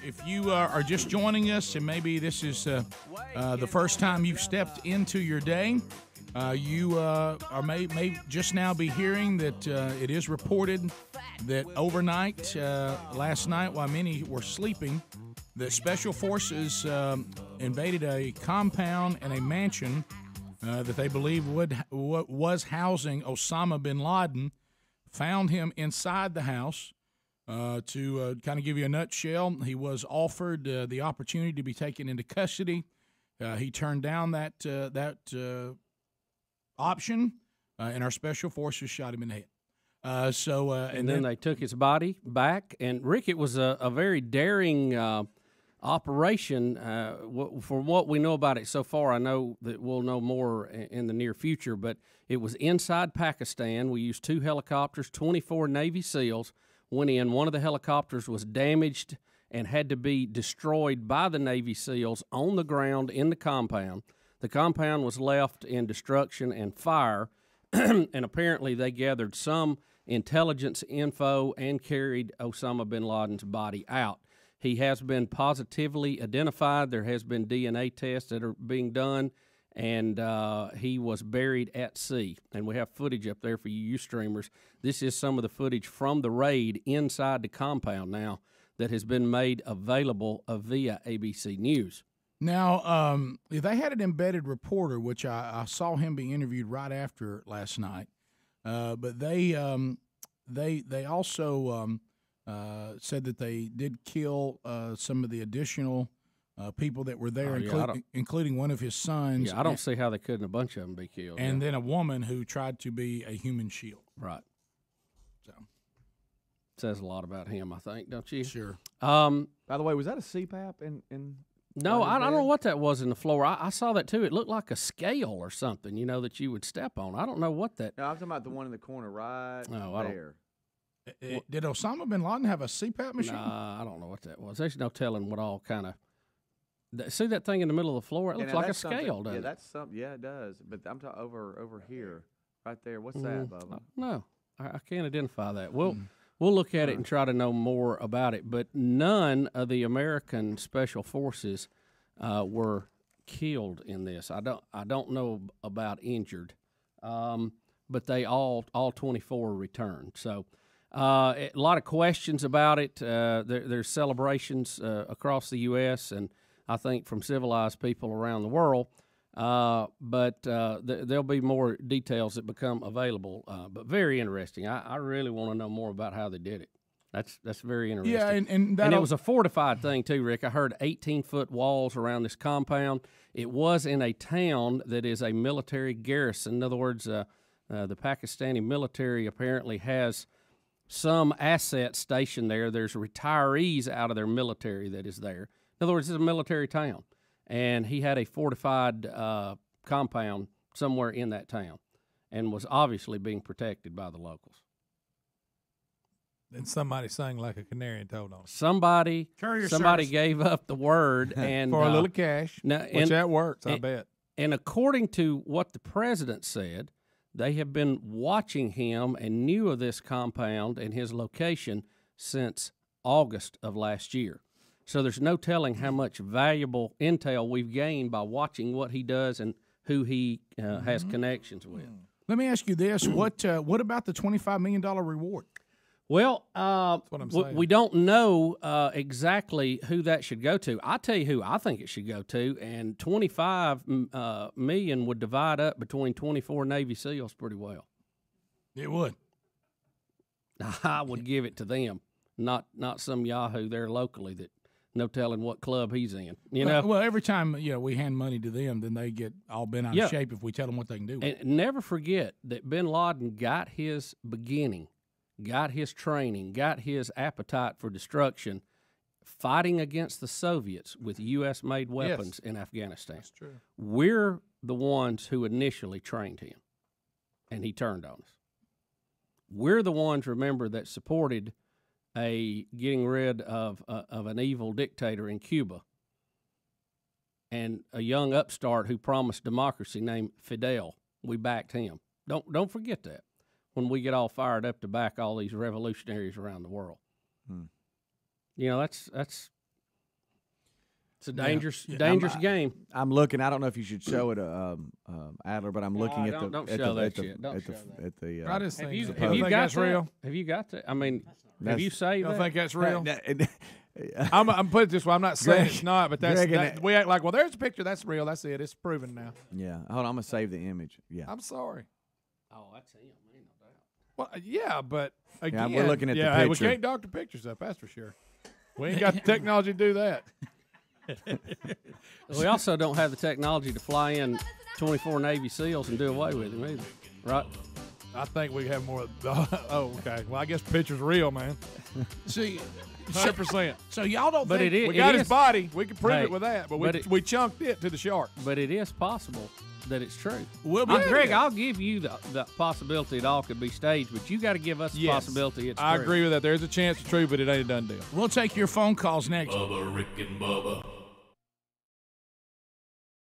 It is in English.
If you are just joining us and maybe this is the first time you've stepped into your day, you may just now be hearing that it is reported that overnight, last night, while many were sleeping, the Special Forces invaded a compound and a mansion that they believe was housing Osama bin Laden, found him inside the house. To kind of give you a nutshell, he was offered the opportunity to be taken into custody. He turned down that option, and our special forces shot him in the head. And then they took his body back. And, Rick, it was a very daring operation. From what we know about it so far, I know that we'll know more in the near future, but it was inside Pakistan. We used 2 helicopters, 24 Navy SEALs went in. One of the helicopters was damaged and had to be destroyed by the Navy SEALs on the ground in the compound. The compound was left in destruction and fire, and apparently they gathered some intelligence info and carried Osama bin Laden's body out. He has been positively identified. There has been DNA tests that are being done, and he was buried at sea. And we have footage up there for you streamers. This is some of the footage from the raid inside the compound now that has been made available via ABC News. Now, if they had an embedded reporter, which I saw him be interviewed right after last night, but they also said that they did kill some of the additional people that were there, including one of his sons. Yeah, I don't see how they couldn't a bunch of them be killed. And then a woman who tried to be a human shield. Right. So says a lot about him, I think, don't you? Sure. By the way, was that a CPAP in No, I don't know what that was in the floor. I saw that too. It looked like a scale or something, that you would step on. I don't know what that. No, I'm talking about the one in the corner right there. Did Osama bin Laden have a CPAP machine? Nah, I don't know what that was. There's no telling what all kind of. See that thing in the middle of the floor? It looks like a scale, doesn't it? That's something. Yeah, it does. But I'm talking over here, right there. What's that, Bubba? No, I can't identify that. We'll look at it and try to know more about it. But none of the American Special Forces were killed in this. I don't know about injured, but they all 24 returned. So a lot of questions about it. There's celebrations across the U.S. and I think from civilized people around the world. But there'll be more details that become available. But very interesting. I really want to know more about how they did it. That's very interesting. Yeah, and it was a fortified thing too, Rick. I heard 18-foot walls around this compound. It was in a town that is a military garrison. In other words, the Pakistani military apparently has some assets stationed there. There's retirees out of their military that is there. In other words, it's a military town. And he had a fortified compound somewhere in that town and was obviously being protected by the locals. And somebody sang like a canary and told on it. Somebody gave up the word and for a little cash, which that works, I bet. And according to what the president said, they have been watching him and knew of this compound and his location since August of last year. So there's no telling how much valuable intel we've gained by watching what he does and who he has connections with. Let me ask you this: what about the $25 million reward? Well, That's what I'm saying. We don't know exactly who that should go to. I'll tell you who I think it should go to, and $25 million would divide up between 24 Navy SEALs pretty well. It would. I would give it to them, not some yahoo there locally that no telling what club he's in. Well, every time we hand money to them, then they get all bent out of shape if we tell them what they can do. And never forget that bin Laden got his beginning, got his training, got his appetite for destruction fighting against the Soviets with U.S.-made weapons in Afghanistan. That's true. We're the ones who initially trained him, and he turned on us. We're the ones, remember, that supported getting rid of an evil dictator in Cuba and a young upstart who promised democracy named Fidel. We backed him. Don't forget that when we get all fired up to back all these revolutionaries around the world. That's It's a dangerous game. I'm looking. I don't know if you should show it, Adler, but I'm looking at the. Don't show that shit. Don't show that. I just think Have you got that? Have you got that? I mean, have you saved that? I think that's real. I'm put it this way. I'm not saying it's not, but we act like, well, there's a picture. That's real. That's it. It's proven now. Yeah. Hold on. I'm gonna save the image. Yeah. I'm sorry. Oh, that's him. Ain't no doubt. Well, yeah, but again, we're looking at the hey, we picture. can't doctor pictures up. That's for sure. We ain't got the technology to do that. We also don't have the technology to fly in 24 Navy SEALs and do away with him either, right? I think we have more. Oh, okay. Well, I guess the picture's real, man. See, 100%. So y'all don't But think it is. We got his body. We can prove Hey, it with that, but but we chunked it to the shark. But it is possible that it's true. We'll be Greg, I'll give you the possibility it all could be staged, but you got to give us the possibility it's true. I agree with that. There's a chance it's true, but it ain't a done deal. We'll take your phone calls next. Bubba, Rick and Bubba.